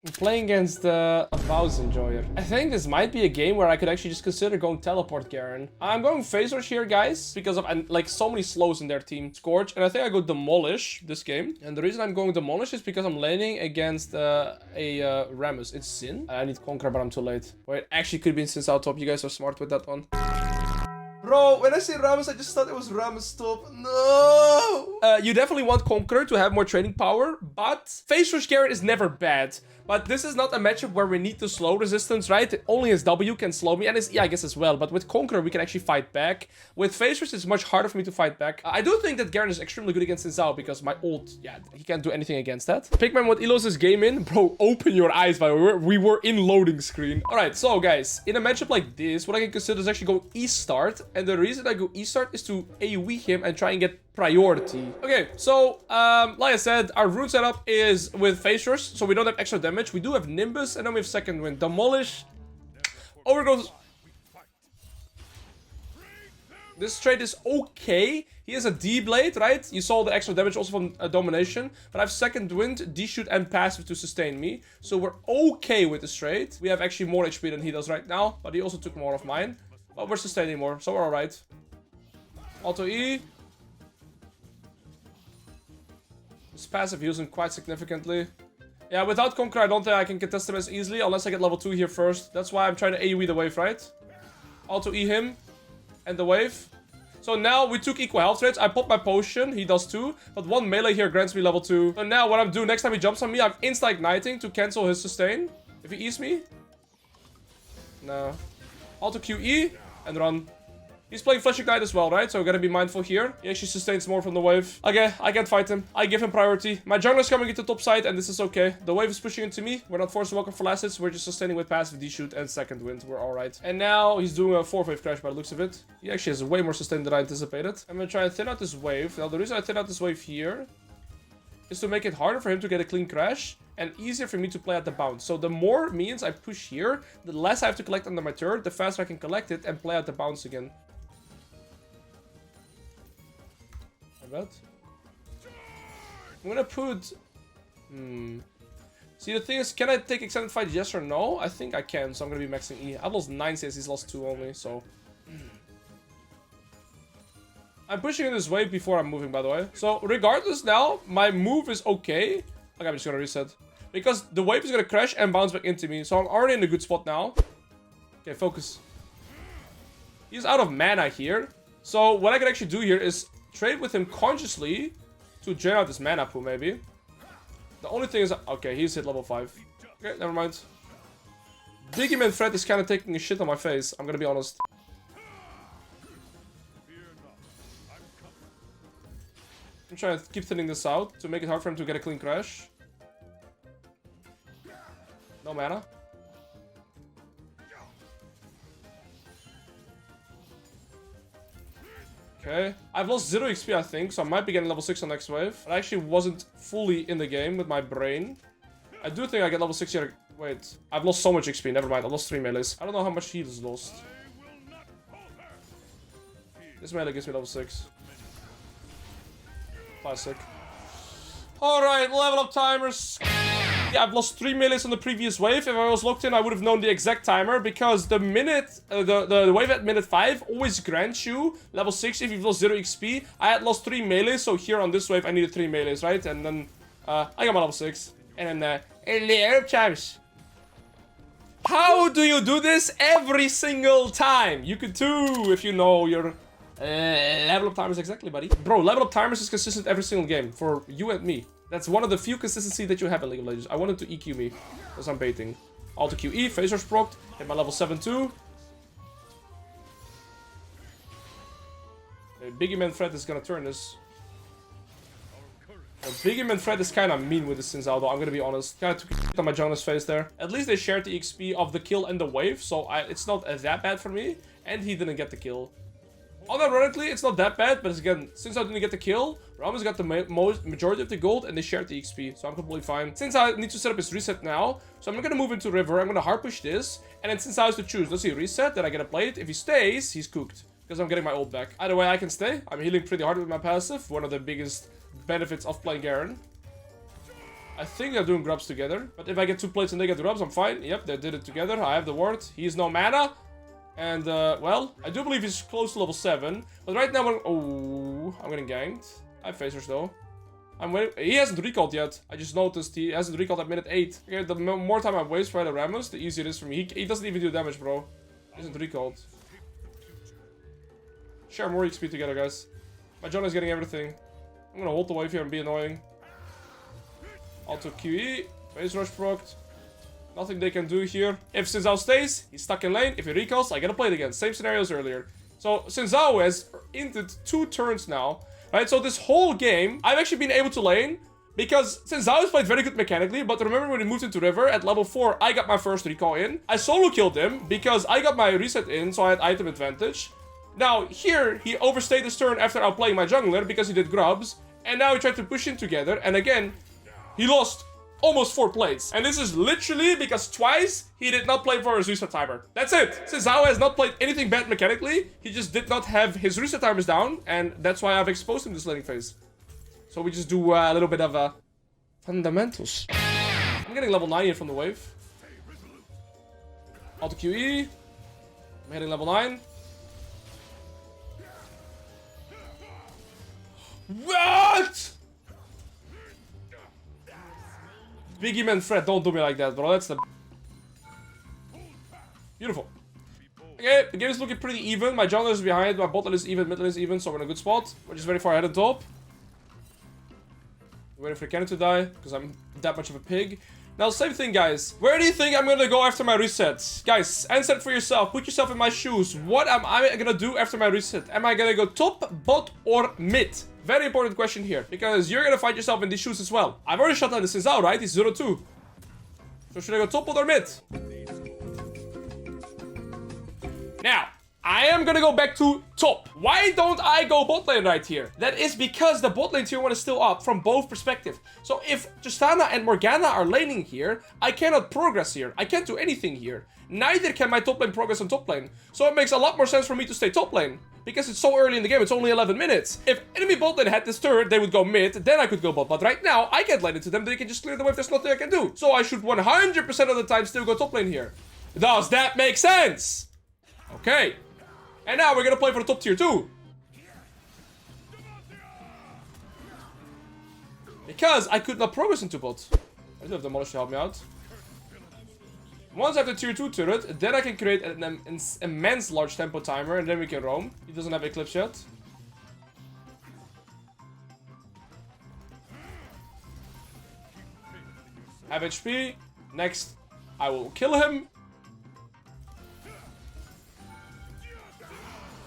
I'm playing against a Vows Enjoyer. I think this might be a game where I could actually just consider going teleport Garen. I'm going Phase Rush here, guys, because of like so many slows in their team. Scorch, and I think I go Demolish this game. And the reason I'm going Demolish is because I'm laning against a Rammus. It's Sin. I need Conqueror, but I'm too late. Wait, actually could be Sin's out top. You guys are smart with that one. Bro, when I say Rammus, I just thought it was Rammus top. No! You definitely want Conqueror to have more training power, but Phase Rush Garen is never bad. But this is not a matchup where we need the slow resistance, right? Only his W can slow me, and his E, I guess, as well. But with Conqueror, we can actually fight back. With Phase Rush, it's much harder for me to fight back. I do think that Garen is extremely good against Xin Zhao, because my ult, yeah, he can't do anything against that. Pikmin with Alois' game in. Bro, open your eyes, by the way. We were in loading screen. Alright, so guys, in a matchup like this, what I can consider is actually go E-start. And the reason I go E-start is to AoE him and try and get priority. Okay, so like I said, our rune setup is with Phase Rush, so we don't have extra damage. We do have Nimbus, and then we have second wind. Demolish. Over goes. This trade is okay. He has a D-blade, right? You saw the extra damage also from domination. But I have second wind, D-shoot, and passive to sustain me. So we're okay with this trade. We have actually more HP than he does right now, but he also took more of mine. But we're sustaining more, so we're alright. Auto E. His passive heals him quite significantly. Yeah, without Conqueror, I don't think I can contest him as easily unless I get level 2 here first. That's why I'm trying to AoE the wave, right? Auto E him and the wave. So now we took equal health rates. I pop my potion, he does too. But one melee here grants me level 2. So now what I'm doing, next time he jumps on me, I'm insta-igniting to cancel his sustain. If he E's me. No. Auto QE and run. He's playing Flash Ignite as well, right? So we gotta be mindful here. He actually sustains more from the wave. Okay, I can't fight him. I give him priority. My jungler's coming into top side, and this is okay. The wave is pushing into me. We're not forced to welcome for last hits. We're just sustaining with passive D-shoot and second wind. We're alright. And now he's doing a 4-wave crash by the looks of it. He actually has way more sustain than I anticipated. I'm gonna try and thin out this wave. Now, the reason I thin out this wave here is to make it harder for him to get a clean crash and easier for me to play at the bounce. So the more minions I push here, the less I have to collect under my turret, the faster I can collect it and play at the bounce again. I'm gonna put... See, the thing is, can I take extended fight, yes or no? I think I can, so I'm gonna be maxing E. I've lost 9 CS, he's lost 2 only, so... I'm pushing in this wave before I'm moving, by the way. So, regardless now, my move is okay. Okay, I'm just gonna reset. Because the wave is gonna crash and bounce back into me, so I'm already in a good spot now. Okay, focus. He's out of mana here. So, what I can actually do here is trade with him consciously to drain out this mana pool, maybe. The only thing is... Okay, he's hit level 5. Okay, never mind. Biggie Man Fred is kind of taking a shit on my face. I'm gonna be honest. I'm trying to keep thinning this out to make it hard for him to get a clean crash. No mana. Okay, I've lost 0 XP, I think, so I might be getting level 6 on next wave. I actually wasn't fully in the game with my brain. I do think I get level 6 here. Wait, I've lost so much XP, never mind, I lost 3 melees. I don't know how much heal is lost. This melee gives me level 6. Classic. Alright, level up timers. Yeah, I've lost 3 melees on the previous wave. If I was locked in, I would have known the exact timer, because the minute, the wave at minute 5 always grants you level 6 if you've lost 0 XP. I had lost 3 melees, so here on this wave, I needed 3 melees, right? And then, I got my level 6. And then, level timers. How do you do this every single time? You could too, if you know your level up timers exactly, buddy. Bro, level up timers is consistent every single game for you and me. That's one of the few consistency that you have in League of Legends. I wanted to EQ me, because I'm baiting. Auto QE, Phase Rush procced, hit my level 7 too. Biggie Man Fred is gonna turn this. Biggie Man Fred is kinda mean with this Xin Zhao though, I'm gonna be honest. Kinda took a on my Jonas face there. At least they shared the XP of the kill and the wave, so it's not that bad for me. And he didn't get the kill. Unironically, it's not that bad, but again, since I didn't get the kill, Ramos got the majority of the gold and they shared the XP, so I'm completely fine. Since I need to set up his reset now, so I'm not gonna move into river, I'm gonna hard push this, and then since I have to choose, let's see, reset, then I get a plate. If he stays, he's cooked, because I'm getting my ult back. Either way, I can stay. I'm healing pretty hard with my passive, one of the biggest benefits of playing Garen. I think they're doing grubs together. But if I get 2 plates and they get grubs, I'm fine. Yep, they did it together. I have the ward. He's no mana. And, well, I do believe he's close to level 7. But right now, I'm getting ganked. I have phasers, though. I'm waiting. He hasn't recalled yet. I just noticed he hasn't recalled at minute 8. Okay, the more time I waste by the Ramos, the easier it is for me. He doesn't even do damage, bro. He isn't recalled. Share more XP together, guys. My John is getting everything. I'm gonna hold the wave here and be annoying. Auto QE. Phase rush procced. Nothing they can do here. If Sinzao stays, he's stuck in lane. If he recalls, I gotta play it again. Same scenario as earlier. So Sinzao has entered 2 turns now. Right, so this whole game, I've actually been able to lane because Sinzao has played very good mechanically, but remember when he moved into River at level 4, I got my first recall in. I solo killed him because I got my reset in, so I had item advantage. Now, here, he overstayed his turn after outplaying my jungler because he did grubs, and now he tried to push in together, and again, he lost almost 4 plates. And this is literally because twice he did not play for his reset timer. That's it. Sinzao has not played anything bad mechanically. He just did not have his reset timers down. And that's why I've exposed him this laning phase. So we just do a little bit of fundamentals. I'm getting level 9 here from the wave. Auto QE. I'm hitting level 9. What? Biggie man Fred, don't do me like that, bro. That's the... Beautiful. Okay, the game is looking pretty even. My jungler is behind, my bot lane is even, mid lane is even, so we're in a good spot. We're just very far ahead on top. Waiting for the cannon to die, because I'm that much of a pig. Now, same thing, guys. Where do you think I'm gonna go after my reset? Guys, answer it for yourself. Put yourself in my shoes. What am I gonna do after my reset? Am I gonna go top, bot, or mid? Very important question here, because you're gonna find yourself in these shoes as well. I've already shut down the Sinzao, right? He's 0-2. So should I go top, bot, or mid? Now, I am gonna go back to top. Why don't I go bot lane right here? That is because the bot lane tier 1 is still up from both perspectives. So if Tristana and Morgana are laning here, I cannot progress here. I can't do anything here. Neither can my top lane progress on top lane. So it makes a lot more sense for me to stay top lane. Because it's so early in the game, it's only 11 minutes. If enemy bot lane had this turret, they would go mid, then I could go bot. But right now, I can't lane into them, they can just clear the wave, there's nothing I can do. So I should 100% of the time still go top lane here. Does that make sense? Okay. And now we're gonna play for the top tier 2. Because I could not progress into bot. I do have Demolish to help me out. Once I have the tier 2 turret, then I can create an immense large tempo timer and then we can roam. He doesn't have Eclipse yet. Have HP. Next, I will kill him.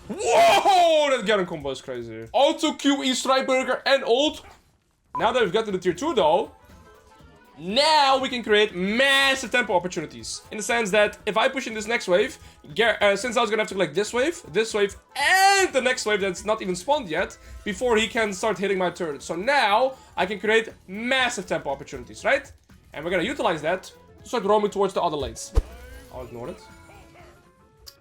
Whoa! That Garen combo is crazy. Auto QE Strikeburger and ult. Now that we've got to the tier 2 though, now we can create massive tempo opportunities. In the sense that if I push in this next wave, since I was gonna have to collect this wave, and the next wave that's not even spawned yet, before he can start hitting my turret. So now I can create massive tempo opportunities, right? And we're gonna utilize that to start roaming towards the other lanes. I'll ignore it.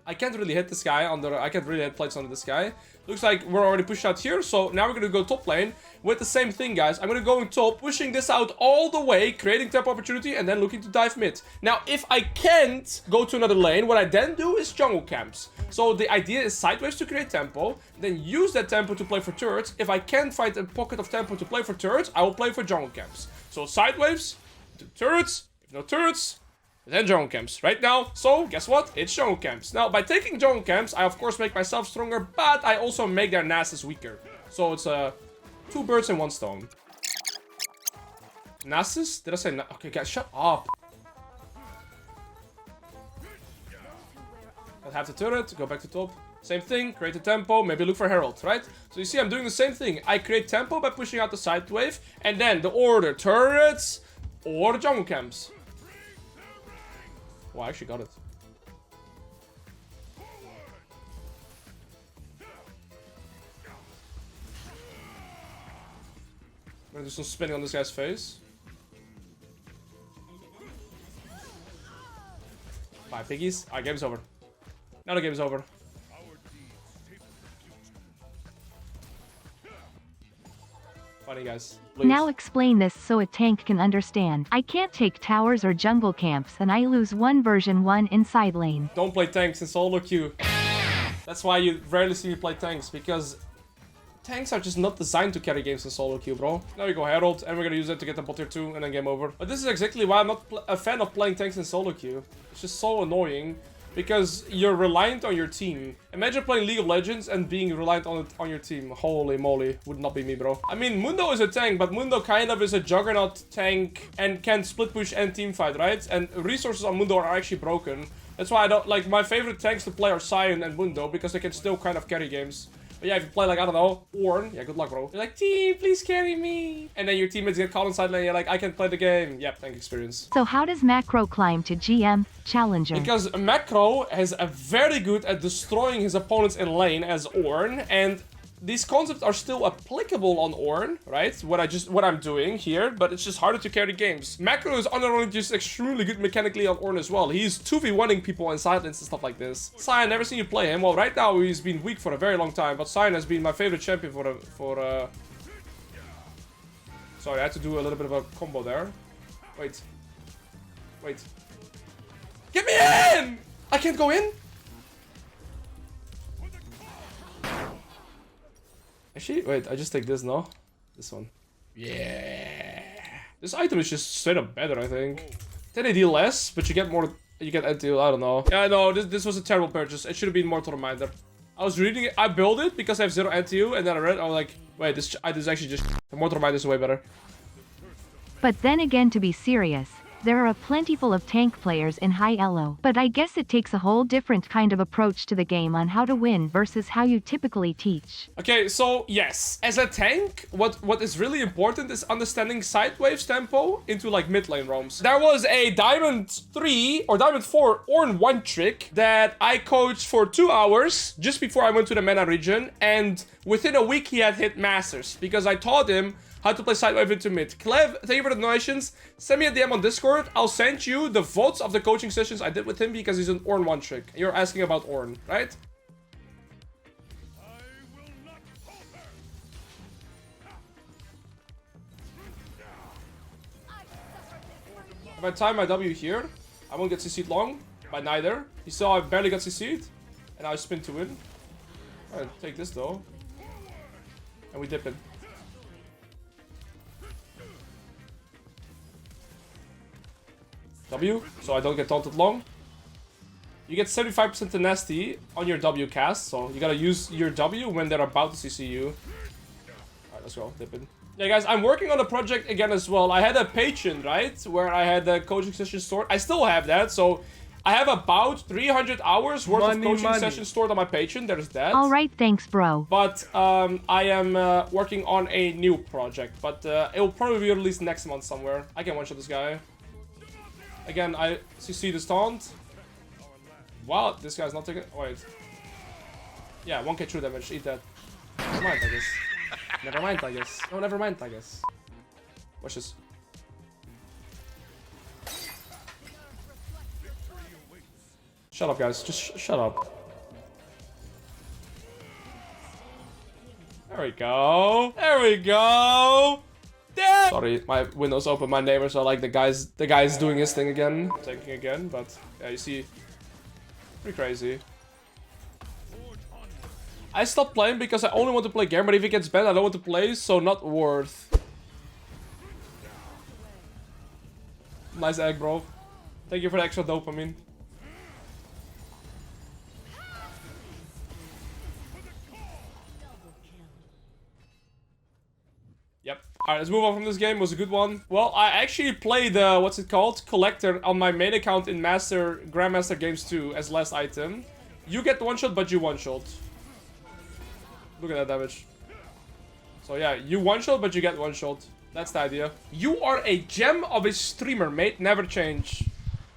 I can't really hit this guy I can't really hit plates under this guy. Looks like we're already pushed out here, so now we're gonna go top lane with the same thing, guys. I'm gonna go in top, pushing this out all the way, creating tempo opportunity, and then looking to dive mid. Now, if I can't go to another lane, what I then do is jungle camps. So the idea is sideways to create tempo, then use that tempo to play for turrets. If I can't find a pocket of tempo to play for turrets, I will play for jungle camps. So sideways to turrets, if no turrets, then jungle camps. Right now, so guess what? It's jungle camps. Now, by taking jungle camps, I of course make myself stronger, but I also make their Nasus weaker. So it's 2 birds in 1 stone. Nasus? Did I say okay, guys, shut up. I'll have the turret, go back to top. Same thing, create a tempo, maybe look for Herald, right? So you see, I'm doing the same thing. I create tempo by pushing out the side wave, and then the order turrets or the jungle camps. Oh, I actually got it. I'm gonna do some spinning on this guy's face. 5 piggies. Alright, game's over. Now the game's over. Funny, guys. Please. Now explain this so a tank can understand. I can't take towers or jungle camps and I lose one version 1 in side lane. Don't play tanks in solo queue. That's why you rarely see me play tanks, because tanks are just not designed to carry games in solo queue, bro. Now we go Herald, and we're gonna use it to get the bot tier 2, and then game over. But this is exactly why I'm not a fan of playing tanks in solo queue. It's just so annoying, because you're reliant on your team. Imagine playing League of Legends and being reliant on your team. Holy moly, would not be me, bro. I mean, Mundo is a tank, but Mundo kind of is a juggernaut tank and can split push and team fight, right? And resources on Mundo are actually broken. That's why I don't like my favorite tanks to play are Sion and Mundo, because they can still kind of carry games. But yeah, if you play like, I don't know, Ornn, yeah, good luck, bro. You're like, team, please carry me. And then your teammates get caught inside lane, you're like, I can't play the game. Yep, tank experience. So how does Macro climb to GM Challenger? Because Macro is a very good at destroying his opponents in lane as Ornn, and these concepts are still applicable on Ornn, right? What I'm doing here, but it's just harder to carry games. Macro is unironically just extremely good mechanically on Ornn as well. He's 2v1ing people in silence and stuff like this. Sion, never seen you play him. Well, right now he's been weak for a very long time, but Sion has been my favorite champion Sorry, I had to do a little bit of a combo there. Wait. Get me in! I can't go in? Actually, wait, I just take this, no? This one. Yeah. This item is just straight up better, I think. 10 AD less, but you get more, you get NTL, I don't know. Yeah, no, this was a terrible purchase. It should have been Mortal Reminder. I was reading it, I built it because I have 0 NTU, and then I read it, I was like, wait, this is actually just, the Mortal Reminder is way better. But then again, to be serious, there are a plentiful of tank players in high elo. But I guess it takes a whole different kind of approach to the game on how to win versus how you typically teach. Okay, so yes, as a tank, what is really important is understanding side waves tempo into like mid lane roams. There was a Diamond 3 or Diamond 4 Ornn 1 trick that I coached for 2 hours just before I went to the MENA region, and within a week he had hit Masters because I taught him how to play sidewave into mid. Clev, thank you for the donations. Send me a DM on Discord. I'll send you the votes of the coaching sessions I did with him because he's an Ornn 1 trick. You're asking about Ornn, right? If I time my W here, I won't get CC'd long by neither. You saw I barely got CC'd, and I spin to win. Alright, take this though. And we dip in. W, so I don't get taunted long. You get 75% tenacity on your W cast, so you gotta use your W when they're about to CC you. Alright, let's go, dip in. Yeah, guys, I'm working on a project again as well. I had a Patreon, right, where I had the coaching session stored. I still have that, so I have about 300 hours worth of coaching sessions stored on my Patreon. There's that. Alright, thanks, bro. But I am working on a new project, but it will probably be released next month somewhere. I can one-shot this guy. Again, I CC this taunt. Wow, this guy's not taking. Wait. Yeah, 1k true damage. Eat that. Never mind, I guess. Never mind, I guess. No, never mind, I guess. Watch this. Shut up, guys. Just shut up. There we go. There we go. Damn. Sorry, my window's open. My neighbors are like the guy's doing his thing again, taking again. But yeah, you see, pretty crazy. I stopped playing because I only want to play Garen, but if he gets banned, I don't want to play, so not worth. Nice egg, bro. Thank you for the extra dopamine. Yep. Alright, let's move on from this game. It was a good one. Well, I actually played, what's it called? Collector on my main account in Grandmaster Games 2 as last item. You get one-shot, but you one-shot. Look at that damage. So yeah, you one-shot, but you get one-shot. That's the idea. You are a gem of a streamer, mate. Never change.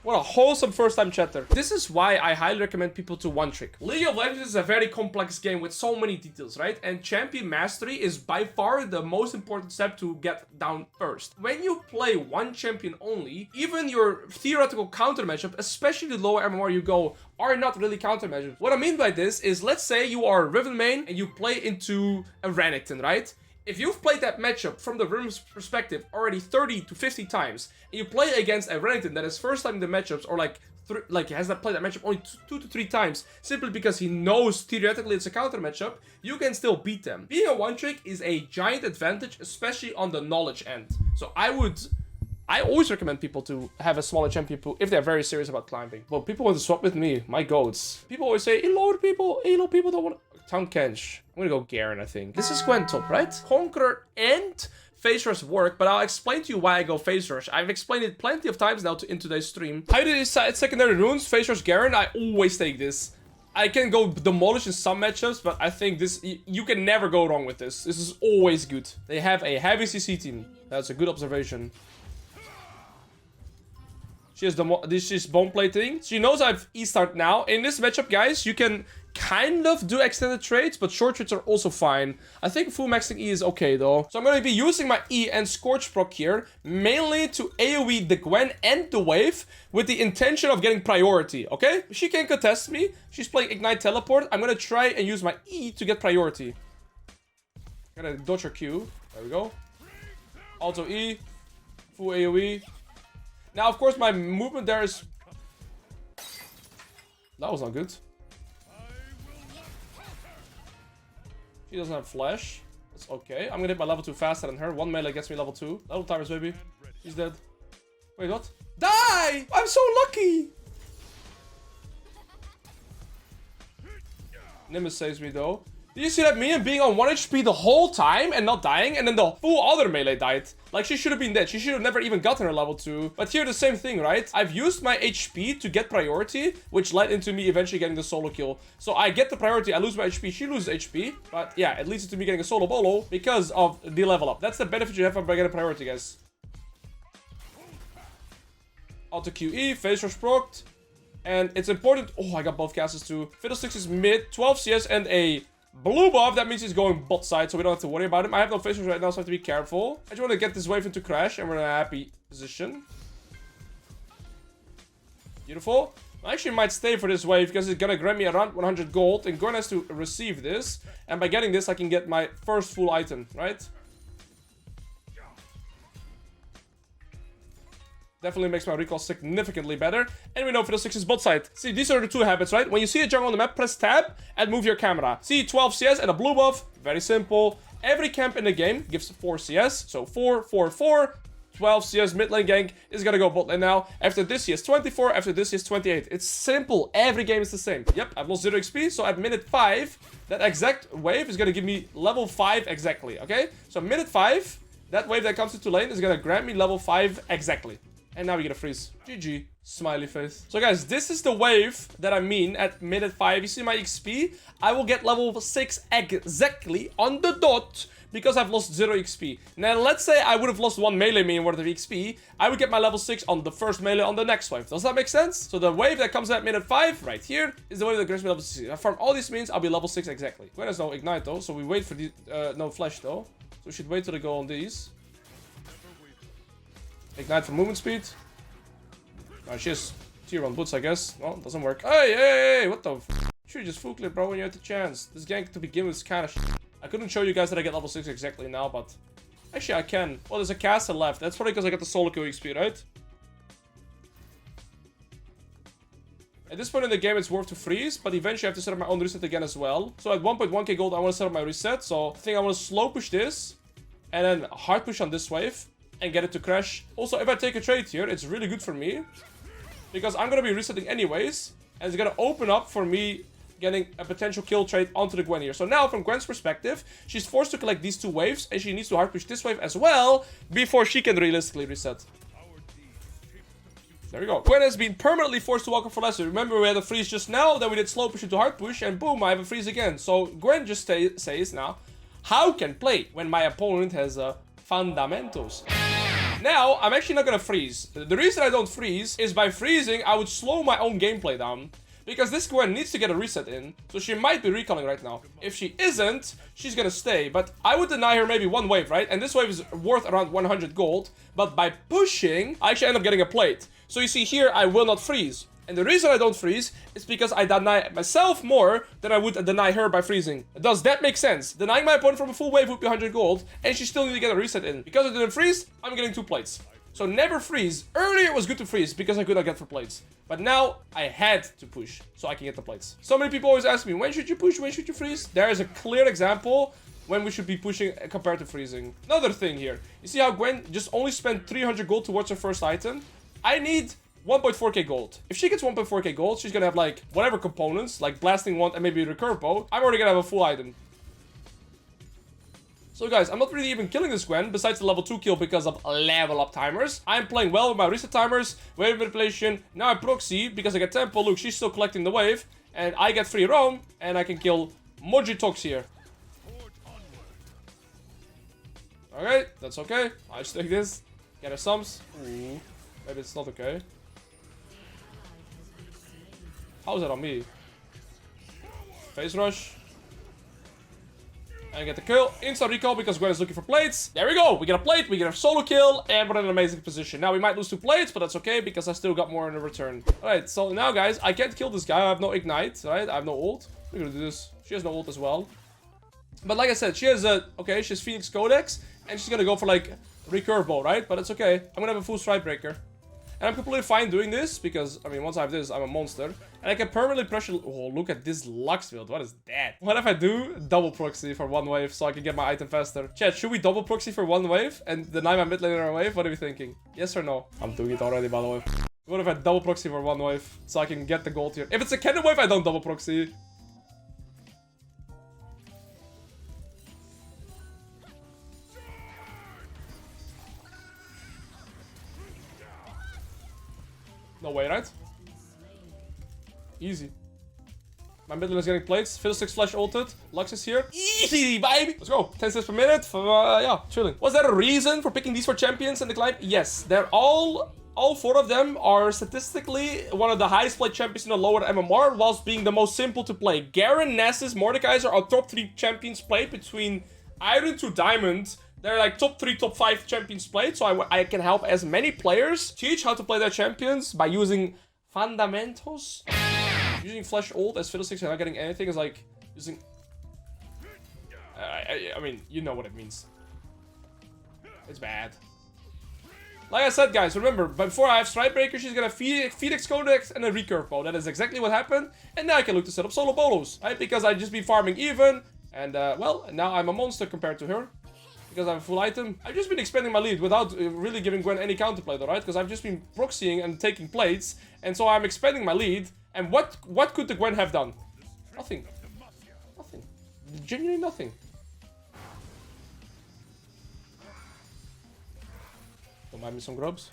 What a wholesome first-time chatter. This is why I highly recommend people to one-trick. League of Legends is a very complex game with so many details, right? And champion mastery is by far the most important step to get down first. When you play one champion only, even your theoretical counter matchup, especially the lower MMR you go, are not really counter matchups. What I mean by this is, let's say you are Riven main and you play into a Renekton, right? If you've played that matchup from the room's perspective already 30 to 50 times, and you play against a Renekton that is first time in the matchups, or has not played that matchup only 2 to 3 times, simply because he knows theoretically it's a counter matchup, you can still beat them. Being a one-trick is a giant advantage, especially on the knowledge end. So I always recommend people to have a smaller champion pool if they're very serious about climbing. Well, people want to swap with me, my goats. People always say, Elo people don't want to... Town Kench. I'm gonna go Garen, I think. This is Gwen top, right? Conqueror and Phase Rush work, but I'll explain to you why I go Phase Rush. I've explained it plenty of times now in today's stream. How do you decide secondary runes? Phase Rush Garen? I always take this. I can go Demolish in some matchups, but I think this... You can never go wrong with this. This is always good. They have a heavy CC team. That's a good observation. She's bone plating. She knows I've E-start now. In this matchup, guys, you can kind of do extended trades, but short trades are also fine. I think full maxing E is okay, though. So I'm going to be using my E and Scorch proc here, mainly to AoE the Gwen and the wave, with the intention of getting priority, okay? She can contest me. She's playing Ignite Teleport. I'm going to try and use my E to get priority. I'm going to dodge her Q. There we go. Auto E. Full AoE. Now, of course, my movement there is... That was not good. She doesn't have flash. That's okay. I'm gonna hit my level 2 faster than her. One melee gets me level 2. Level timers, baby. He's dead. Wait, what? Die! I'm so lucky! Nimbus saves me, though. Did you see that minion being on 1 HP the whole time and not dying? And then the full other melee died. Like, she should have been dead. She should have never even gotten her level 2. But here, the same thing, right? I've used my HP to get priority, which led into me eventually getting the solo kill. So I get the priority, I lose my HP, she loses HP. But yeah, it leads to me getting a solo bolo because of the level up. That's the benefit you have by getting priority, guys. Auto QE, Phase Rush procced. And it's important... Oh, I got both casters too. Fiddlesticks is mid, 12 CS and a... blue buff, that means he's going bot side, so we don't have to worry about him. I have no Phase Rush right now, so I have to be careful. I just want to get this wave into Crash, and we're in a happy position. Beautiful. I actually might stay for this wave, because it's gonna grant me around 100 gold, and Gwen has to receive this. And by getting this, I can get my first full item, right? Definitely makes my recall significantly better. And we know Fiddlesticks is bot side. See, these are the two habits, right? When you see a jungle on the map, press tab and move your camera. See, 12 CS and a blue buff. Very simple. Every camp in the game gives 4 CS. So 4, 4, 4. 12 CS mid lane gank is gonna go bot lane now. After this, he has 24. After this, he has 28. It's simple. Every game is the same. Yep, I've lost 0 XP. So at minute 5, that exact wave is gonna give me level 5 exactly. Okay? So minute 5, that wave that comes into lane is gonna grant me level 5 exactly. And now we get a freeze. GG. Smiley face. So guys, this is the wave that I mean at minute 5. You see my XP? I will get level 6 exactly on the dot because I've lost 0 XP. Now, let's say I would have lost 1 melee minion worth of XP. I would get my level 6 on the first melee on the next wave. Does that make sense? So the wave that comes at minute 5, right here, is the wave that grants me level 6. I farm all these means, I'll be level 6 exactly. Gwen has no ignite though, so we wait for the... no flash though. So we should wait till they go on these. Ignite for movement speed. Oh, she has tier 1 boots, I guess. Well, doesn't work. Hey, what the f? Should just full clip, bro, when you had the chance. This gank to begin with is kind of I couldn't show you guys that I get level 6 exactly now, but... Actually, I can. Well, there's a caster left. That's probably because I got the solo kill XP, right? At this point in the game, it's worth to freeze, but eventually I have to set up my own reset again as well. So at 1.1k gold, I want to set up my reset. So I think I want to slow push this, and then hard push on this wave. And get it to crash. Also, if I take a trade here, it's really good for me. Because I'm going to be resetting anyways. And it's going to open up for me getting a potential kill trade onto the Gwen here. So now, from Gwen's perspective, she's forced to collect these 2 waves. And she needs to hard push this wave as well. Before she can realistically reset. There we go. Gwen has been permanently forced to walk up for lesser. Remember, we had a freeze just now. Then we did slow push into hard push. And boom, I have a freeze again. So Gwen just says now, how can play when my opponent has fundamentals? Now, I'm actually not gonna freeze. The reason I don't freeze is by freezing, I would slow my own gameplay down. Because this Gwen needs to get a reset in, so she might be recalling right now. If she isn't, she's gonna stay. But I would deny her maybe 1 wave, right? And this wave is worth around 100 gold. But by pushing, I actually end up getting a plate. So you see here, I will not freeze. And the reason I don't freeze is because I deny myself more than I would deny her by freezing. Does that make sense? Denying my opponent from a full wave would be 100 gold, and she still need to get a reset in. Because I didn't freeze, I'm getting 2 plates. So never freeze. Earlier it was good to freeze because I could not get for plates. But now I had to push so I can get the plates. So many people always ask me, when should you push? When should you freeze? There is a clear example when we should be pushing compared to freezing. Another thing here. You see how Gwen just only spent 300 gold towards her first item? I need 1.4k gold. If she gets 1.4k gold, she's gonna have like whatever components, like blasting wand and maybe a recurve bow. I'm already gonna have a full item. So guys, I'm not really even killing this Gwen, besides the level 2 kill because of level up timers. I'm playing well with my reset timers, wave manipulation. Now I proxy because I get tempo. Look, she's still collecting the wave. And I get free roam, and I can kill Mojitox here. Okay, that's okay. I just take this. Get her sums. Ooh, maybe it's not okay. How's that on me? Phase rush. And get the kill. Instant recall because Gwen is looking for plates. There we go. We get a plate, we get a solo kill, and we're in an amazing position. Now we might lose 2 plates, but that's okay because I still got more in the return. Alright, so now guys, I can't kill this guy. I have no ignite, right? I have no ult. We're gonna do this. She has no ult as well. But like I said, she has a... Okay, she has Phoenix Codex, and she's gonna go for like recurve bow, right? But it's okay. I'm gonna have a full strike breaker. And I'm completely fine doing this because, I mean, once I have this, I'm a monster. And I can permanently pressure... Oh, look at this Lux build. What is that? What if I do double proxy for 1 wave so I can get my item faster? Chat, should we double proxy for 1 wave and deny my mid laner a wave? What are you thinking? Yes or no? I'm doing it already, by the way. What if I double proxy for 1 wave so I can get the gold here? If it's a cannon wave, I don't double proxy. No way, right? Easy. My mid lane is getting plates. Fiddlesticks flash ulted. Lux is here. Easy, baby! Let's go. 10 cents per minute. Yeah, chilling. Was there a reason for picking these 4 champions in the climb? Yes. They're all 4 of them are statistically one of the highest played champions in the lower MMR, whilst being the most simple to play. Garen, Nessus, Mordekaiser are top 3 champions played between Iron to Diamond. They're like top 3, top 5 champions played, so I can help as many players teach how to play their champions by using fundamentals. Using flash ult as Fiddlesticks and not getting anything is like using... I mean, you know what it means. It's bad. Like I said, guys, remember, before I have Strikebreaker, she's gonna Phoenix Codex and a recurve bow. That is exactly what happened. And now I can look to set up solo bolos, right? Because I just been farming even. And, well, now I'm a monster compared to her. Because I have a full item. I've just been expanding my lead without really giving Gwen any counterplay though, right? Because I've just been proxying and taking plates. And so I'm expanding my lead. And what could the Gwen have done? Nothing. Nothing. Genuinely nothing. Don't mind me some grubs.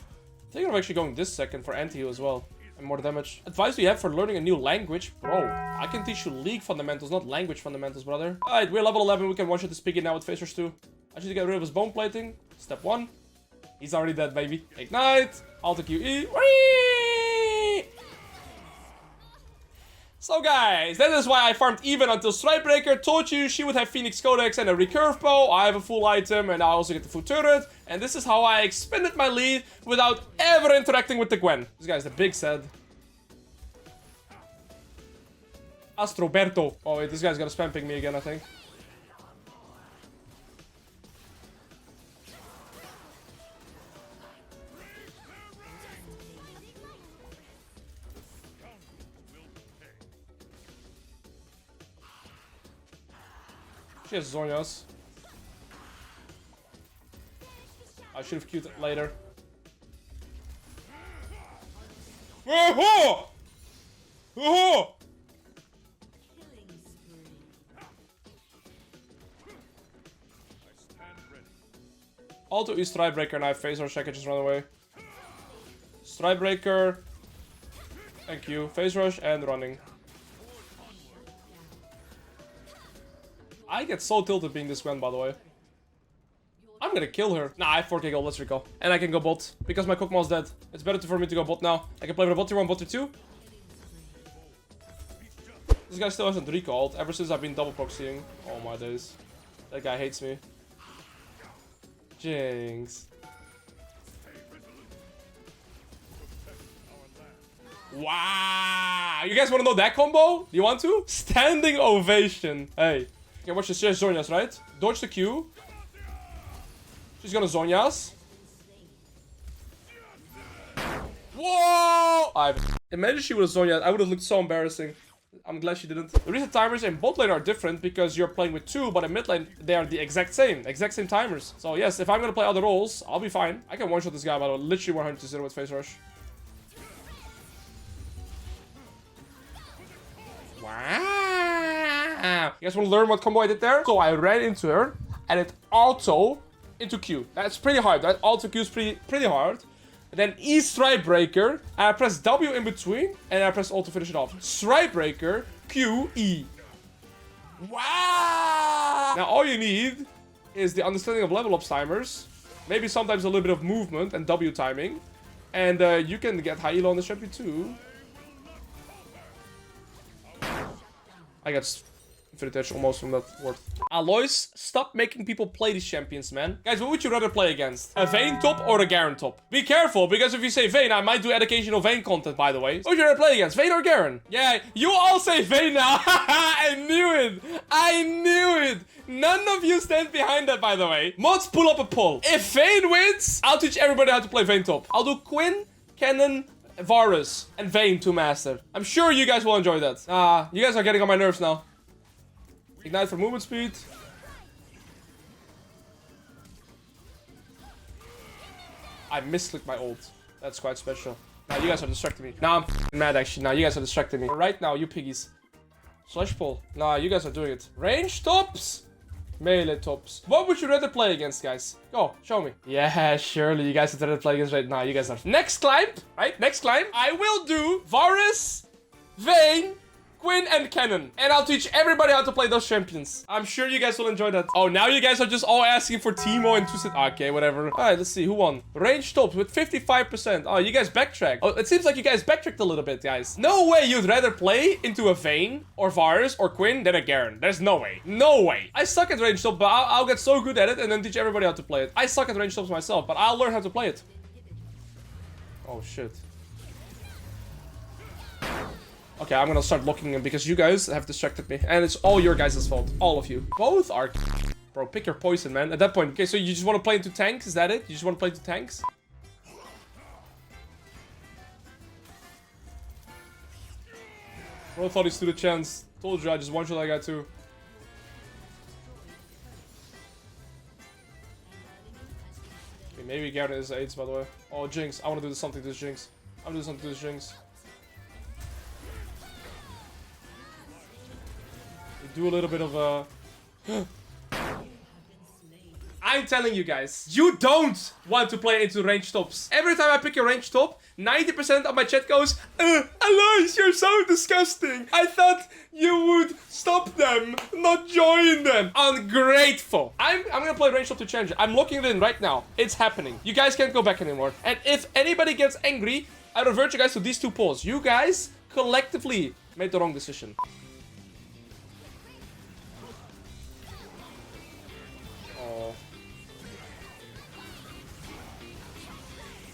I think I'm actually going this second for anti-heal as well. And more damage. Advice we have for learning a new language? Bro, I can teach you league fundamentals, not language fundamentals, brother. Alright, we're level 11. We can one-shot this piggy now with Phase Rush 2. I should get rid of his bone plating. Step 1. He's already dead, baby. Ignite. Alt QE. Whee! So guys, that is why I farmed even until Strikebreaker. Told you she would have Phoenix Codex and a recurve bow. I have a full item and I also get the full turret. And this is how I expanded my lead without ever interacting with the Gwen. This guy's the big sad. Astroberto. Oh wait, this guy's gonna spam ping me again, I think. She has Zonias. I should have queued it later. Oh! Oh! Auto E Strikebreaker and I have Phase Rush, I can just run away. Strikebreaker. Thank you. Phase Rush and running. I get so tilted being this Gwen, by the way. I'm gonna kill her. Nah, I have 4k gold, let's recall. And I can go bot, because my Kokma's dead. It's better for me to go bot now. I can play with a bot tier 1, bot tier 2. This guy still hasn't recalled, ever since I've been double proxying. Oh my days. That guy hates me. Jinx. Wow. You guys want to know that combo? Do you want to? Standing ovation. Hey. Okay, watch this. She's Zonya's, right? Dodge the Q. She's gonna Zonya's. Whoa! Imagine she would have Zonya's. I would have looked so embarrassing. I'm glad she didn't. The reason timers in bot lane are different because you're playing with two, but in mid lane, they are the exact same timers. So yes, if I'm gonna play other roles, I'll be fine. I can one-shot this guy, by the way. Literally 100-0 with face rush. Wow. You guys want to learn what combo I did there? So I ran into her, and it auto into Q. That's pretty hard. That auto Q is pretty hard. And then E Strike Breaker, and I press W in between, and I press Alt to finish it off. Strike Breaker, Q, E. Wow! Now all you need is the understanding of level up timers, maybe sometimes a little bit of movement and W timing, and you can get high elo on the champion too. I got infinite edge almost from that word. Alois, stop making people play these champions, man. Guys, what would you rather play against? A Vayne top or a Garen top? Be careful, because if you say Vayne, I might do educational Vayne content, by the way. What would you rather play against? Vayne or Garen? Yeah, you all say Vayne now. I knew it. I knew it. None of you stand behind that, by the way. Mods, pull up a poll. If Vayne wins, I'll teach everybody how to play Vayne top. I'll do Quinn, Kennen, Varus, and Vayne to master. I'm sure you guys will enjoy that. You guys are getting on my nerves now. Ignite for movement speed. I misclicked my ult. That's quite special. Now you guys are distracting me. Now I'm mad actually. Now you guys are distracting me. Right now, you piggies. Slash pull. Nah, you guys are doing it. Range tops. Melee tops. What would you rather play against, guys? Go, show me. Yeah, surely you guys would rather play against right now. You guys are. Next climb, right? Next climb. I will do Varus, Vayne, Quinn, and Kennen. And I'll teach everybody how to play those champions. I'm sure you guys will enjoy that. Oh, now you guys are just all asking for Teemo and Twisted. Okay, whatever. All right, let's see. Who won? Range tops with 55%. Oh, you guys backtracked. Oh, it seems like you guys backtracked a little bit, guys. No way you'd rather play into a Vayne or Varus or Quinn than a Garen. There's no way. No way. I suck at range tops, but I'll get so good at it and then teach everybody how to play it. I suck at range tops myself, but I'll learn how to play it. Oh, shit. Okay, I'm gonna start looking in because you guys have distracted me. And it's all your guys' fault. All of you. Both are... Bro, pick your poison, man. At that point. Okay, so you just want to play into tanks? Is that it? You just want to play into tanks? Bro thought he stood a chance. Told you I just one-shot that guy too. Okay, maybe Garen is AIDS, by the way. Oh, Jinx. I want to do something to this Jinx. I'm doing something to this Jinx. Do a little bit of I'm telling you guys, you don't want to play into range tops. Every time I pick a range top, 90% of my chat goes, Alois, you're so disgusting. I thought you would stop them, not join them. Ungrateful. I'm gonna play range top to change it. I'm locking it in right now. It's happening. You guys can't go back anymore. And if anybody gets angry, I revert you guys to these two polls. You guys collectively made the wrong decision.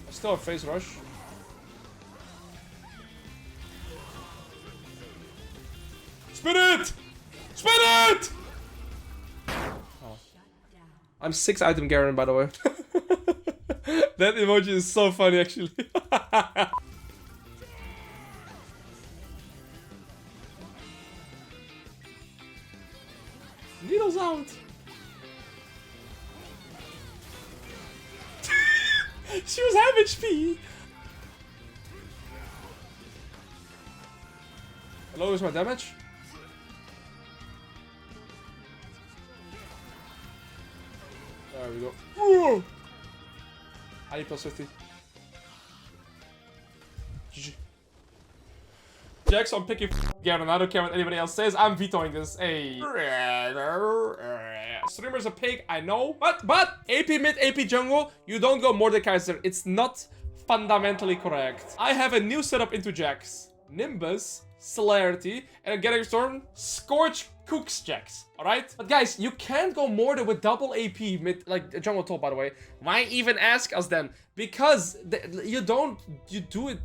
Still a phase rush. Spin it! Spin it! Oh. I'm 6 item Garen, by the way. That emoji is so funny, actually. Needles out. She was half HP. Hello, is my damage? There we go. Whoa! I need plus 50. GG. Jax, I'm picking Garen. I don't care what anybody else says. I'm vetoing this. Hey. Streamer's a pig, I know. But AP mid, AP jungle, you don't go Mordekaiser. It's not fundamentally correct. I have a new setup into Jax. Nimbus, Celerity, and Getting Storm, Scorch cooks Jax. Alright? But guys, you can't go more than with double AP mid, like jungle top, by the way. Why even ask us then? Because you do it,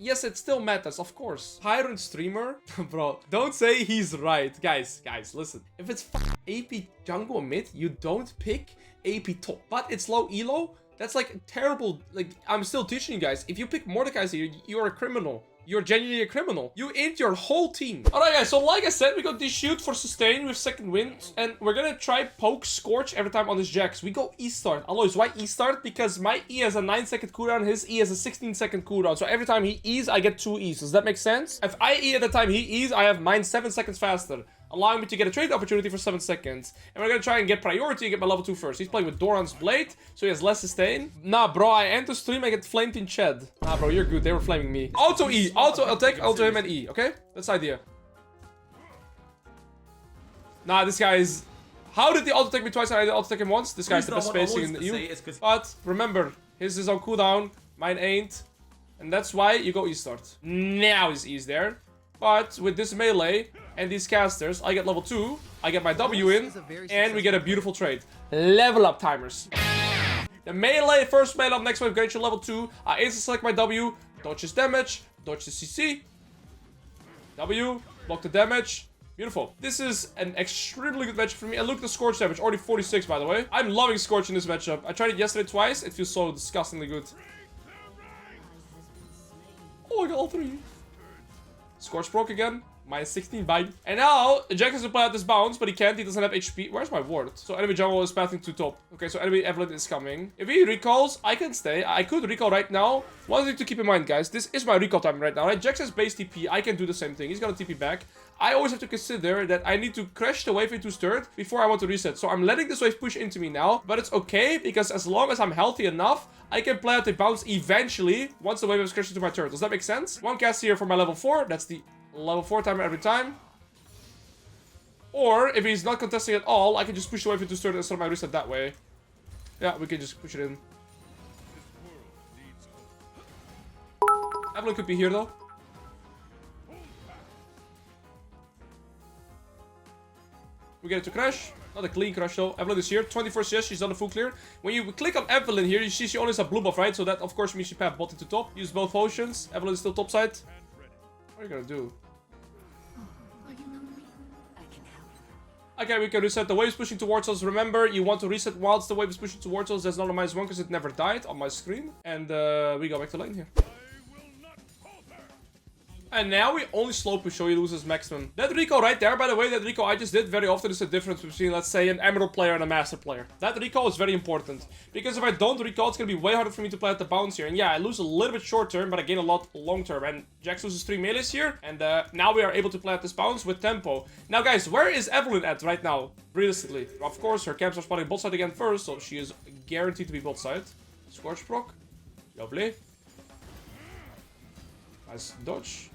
Yes, it still matters, of course. Tyrant streamer? Bro, don't say he's right. Guys, listen. If it's AP jungle mid, you don't pick AP top. But it's low elo? That's like terrible. Like, I'm still teaching you guys. If you pick Mordekaiser here, you're a criminal. You're genuinely a criminal. You int your whole team. Alright guys, so like I said, we got this shoot for sustain with second wind. And we're gonna try poke Scorch every time on this Jax. We go E-start. Alois, why E-start? Because my E has a 9-second cooldown, his E has a 16-second cooldown. So every time he E's, I get 2 E's. Does that make sense? If I E at the time he E's, I have mine 7 seconds faster, allowing me to get a trade opportunity for 7 seconds. And we're gonna try and get priority and get my level 2 first. He's playing with Doran's Blade, so he has less sustain. Nah, bro, I enter stream, I get flamed in Chad. Nah, bro, you're good. They were flaming me. Auto E. Auto, I'll take auto him and E, okay? That's the idea. Nah, this guy is... How did the auto take me twice and I did auto take him once? This guy's the best spacing in the EU. But, remember, his is on cooldown, mine ain't. And that's why you go E-start. Now his E's there. But with this melee and these casters, I get level 2, I get my W in, and we get a beautiful trade. Level up timers. The melee, first melee up next wave, get you level 2. I instantly select my W, dodge his damage, dodge the CC. W, block the damage. Beautiful. This is an extremely good matchup for me. And look at the Scorch damage, already 46 by the way. I'm loving Scorch in this matchup. I tried it yesterday twice, it feels so disgustingly good. Oh, I got all 3. Scorch broke again. Minus 16 vibe. And now, Jack has to play out this bounce, but he can't. He doesn't have HP. Where's my ward? So enemy jungle is pathing to top. Okay, so enemy Evelyn is coming. If he recalls, I can stay. I could recall right now. One thing to keep in mind, guys. This is my recall time right now, right? Jax has base TP. I can do the same thing. He's gonna TP back. I always have to consider that I need to crash the wave into third before I want to reset. So I'm letting this wave push into me now. But it's okay, because as long as I'm healthy enough, I can play out the bounce eventually once the wave has crashed into my turret. Does that make sense? One cast here for my level 4. That's the level 4 timer every time. Or, if he's not contesting at all, I can just push the wave into third and start my reset that way. Yeah, we can just push it in. Evelyn could be here though. We get it to crash. Not a clean crash though. Evelyn is here. 24 CS. She's done a full clear. When you click on Evelyn here, you see she only has a blue buff, right? So that of course means she path bot into top. Use both potions. Evelyn is still top side. What are you gonna do? Okay, we can reset. The wave is pushing towards us. Remember, you want to reset whilst the wave is pushing towards us. That's not a -1 because it never died on my screen. And we go back to lane here. And now we only slow push so he loses maximum. That recall right there, by the way, that recall I just did very often is the difference between, let's say, an Emerald player and a Master player. That recall is very important. Because if I don't recall, it's going to be way harder for me to play at the bounce here. And yeah, I lose a little bit short term, but I gain a lot long term. And Jax loses 3 melees here. And now we are able to play at this bounce with tempo. Now guys, where is Evelyn at right now? Realistically. Of course, her camps are spotting bot side again first, so she is guaranteed to be bot side. Scorch proc. Lovely. Nice dodge.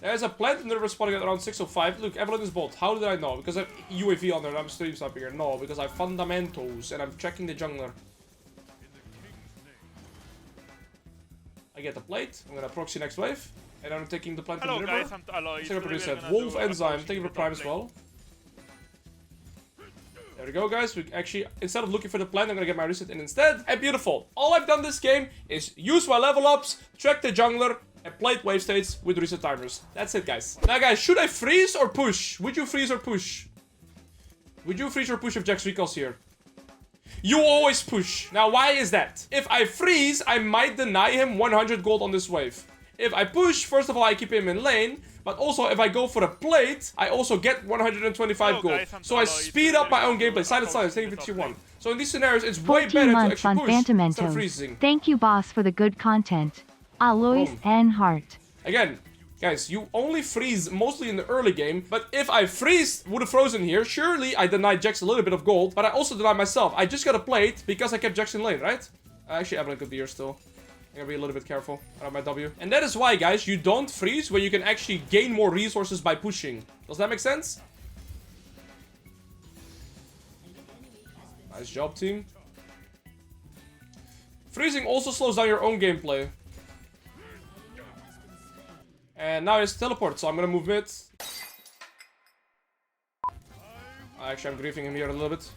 There's a plant in the river spotting at around 605. Look, Evelyn is bot. How did I know? Because I have UAV on her and I'm stream sniping her. No, because I have fundamentals and I'm checking the jungler. I get the plate. I'm gonna proxy next wave. And I'm taking the plant in the river. Guys, I'm Alois. Take up a reset. Wolf Enzyme. Taking for Prime as well. There we go, guys. We actually, instead of looking for the plant, I'm gonna get my reset in instead. And beautiful. All I've done this game is use my level ups, track the jungler, and played wave states with reset timers. That's it, guys. Now, guys, should I freeze or push? Would you freeze or push? Would you freeze or push if Jax recalls here? You always push. Now, why is that? If I freeze, I might deny him 100 gold on this wave. If I push, first of all, I keep him in lane. But also, if I go for a plate, I also get 125 gold. So I speed up my own gameplay. Silence, taking 51. So in these scenarios, it's way better to actually push instead of freezing. Thank you, boss, for the good content. Alois and Heart. Again, guys, you only freeze mostly in the early game, but if I would have frozen here, surely I denied Jax a little bit of gold, but I also denied myself. I just got a plate because I kept Jax in lane, right? Actually, Evelyn could be here still. I'm gonna be a little bit careful. I have my W. And that is why, guys, you don't freeze when you can actually gain more resources by pushing. Does that make sense? Nice job, team. Freezing also slows down your own gameplay. And now he's teleport, so I'm gonna move mid. Actually, I'm griefing him here a little bit.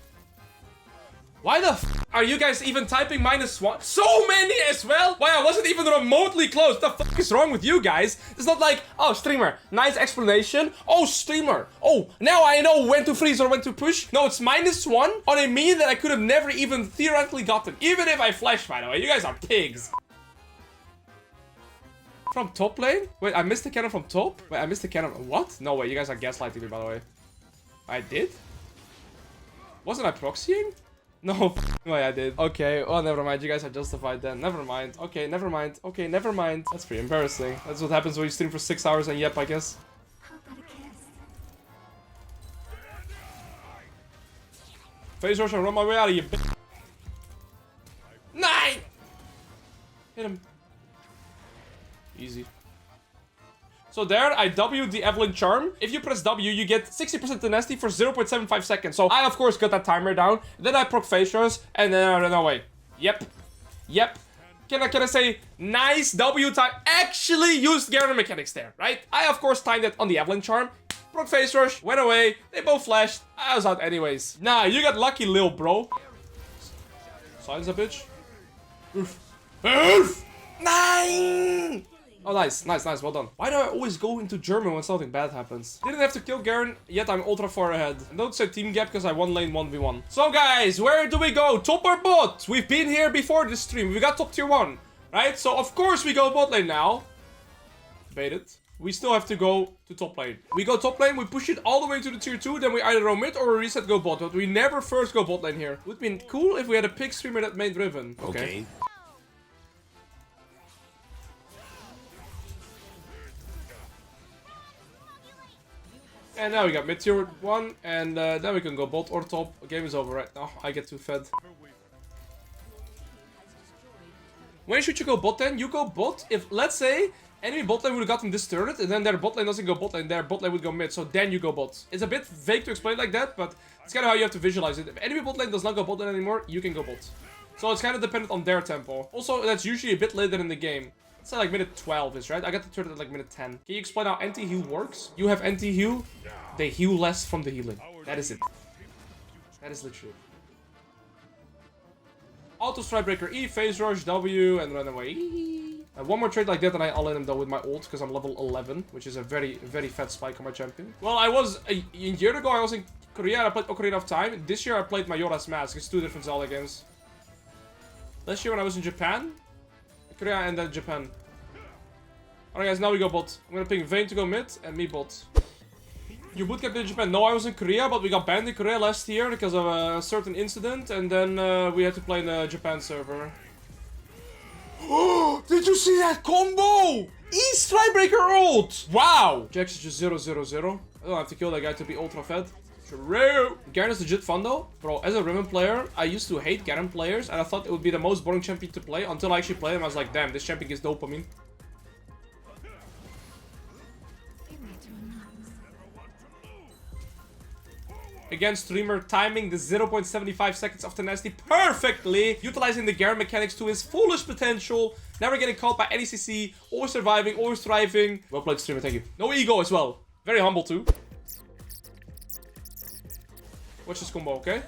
Why the f Are you guys even typing -1? So many as well? Why, I wasn't even remotely close. What the fuck is wrong with you guys? It's not like, oh, streamer, nice explanation. Oh, streamer. Oh, now I know when to freeze or when to push. No, it's -1 on a mean that I could have never even theoretically gotten. Even if I flash, by the way. You guys are pigs. From top lane? Wait, I missed the cannon from top? Wait, I missed the cannon. What? No way, you guys are gaslighting me, by the way. I did? Wasn't I proxying? No, way I did. Okay, oh, never mind. You guys are justified then. Never mind. Okay, never mind. Okay, never mind. That's pretty embarrassing. That's what happens when you stream for 6 hours and yep, I guess. Phase rush and run my way out of here, bitch. 9! Hit him. Easy. So there, I W'd the Evelyn Charm. If you press W, you get 60% tenacity for 0.75 seconds. So I, of course, got that timer down. Then I proc Phase Rush, and then I ran away. Yep. Yep. Can I say, nice W time? Actually used Garen mechanics there, right? I, of course, timed it on the Evelyn Charm. Proc Phase Rush, went away. They both flashed. I was out anyways. Nah, you got lucky, lil bro. Silence a bitch. Oof. Oof! 9! Oh, nice, nice, nice, well done. Why do I always go into German when something bad happens? Didn't have to kill Garen, yet I'm ultra far ahead. And don't say team gap, because I one lane 1v1. So guys, where do we go? Top or bot? We've been here before this stream. We got top tier 1, right? So of course we go bot lane now. Bait it. We still have to go to top lane. We go top lane, we push it all the way to the tier 2, then we either roam mid or we reset go bot. But we never first go bot lane here. Would be cool if we had a pick streamer that made Riven. Okay. And now we got mid tier 1, and then we can go bot or top. The game is over right now. I get too fed. When should you go bot then? You go bot if, let's say, enemy bot lane would have gotten this turret, and then their bot lane doesn't go bot lane, their bot lane would go mid, so then you go bot. It's a bit vague to explain like that, but it's kind of how you have to visualize it. If enemy bot lane does not go bot lane anymore, you can go bot. So it's kind of dependent on their tempo. Also, that's usually a bit later in the game. It's like minute 12 is, right? I got the turret at like minute 10. Can you explain how anti-heal works? You have anti-heal, they heal less from the healing. That is it. That is literally it. Auto Strike Breaker E, Phase Rush, W, and run away. One more trade like that and I all in him though with my ult, because I'm level 11, which is a very, very fat spike on my champion. Well, I was, a year ago I was in Korea and I played Ocarina of Time. This year I played Majora's Mask. It's two different Zelda games. Last year when I was in Japan, Korea and then Japan. Alright guys, now we go bot. I'm gonna ping Vayne to go mid and me bot. You bootcamped in Japan? No, I was in Korea, but we got banned in Korea last year because of a certain incident, and then we had to play in the Japan server. Oh, did you see that combo? Strikebreaker ult! Wow! Jax is just 0-0-0. I don't have to kill that guy to be ultra fed. True! Garen is legit fun though. Bro, as a Riven player, I used to hate Garen players, and I thought it would be the most boring champion to play until I actually played him. I was like, damn, this champion gives dopamine. Again, streamer timing the 0.75 seconds of tenacity perfectly, utilizing the Garen mechanics to his fullest potential, never getting caught by any CC, always surviving, always thriving. Well played, streamer, thank you. No ego as well. Very humble too. Watch this combo, okay?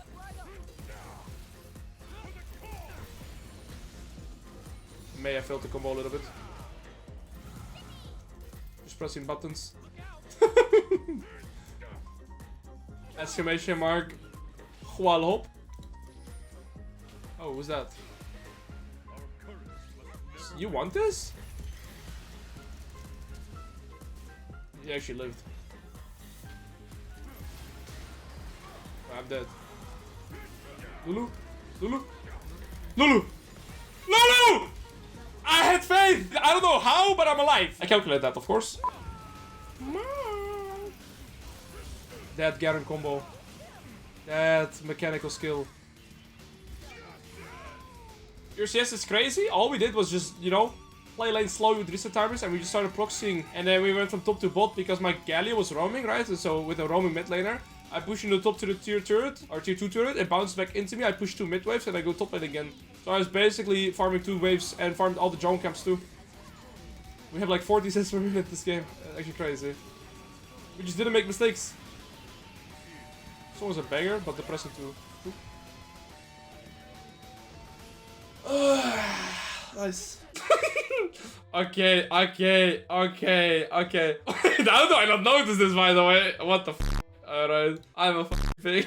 May have failed the combo a little bit. Just pressing buttons. Exclamation mark. Hualhop. Oh, who's that? You want this? He actually lived. I'm dead. Lulu? Lulu? Lulu! Lulu! I had faith! I don't know how, but I'm alive. I calculate that, of course. That Garen combo. That mechanical skill. Your CS is crazy. All we did was just, you know, play lane slow with reset timers, and we just started proxying. And then we went from top to bot because my Gallia was roaming, right? And so with a roaming mid laner, I push into the top to the tier turret, or tier 2 turret, it bounced back into me, I push 2 mid waves, and I go top lane again. So I was basically farming 2 waves and farmed all the jungle camps too. We have like 40 cents per minute this game. Actually crazy. We just didn't make mistakes. This one was a banger, but depressing too. Nice. Okay. How do I not notice this, by the way? What the f? Alright. I'm a f***ing pig.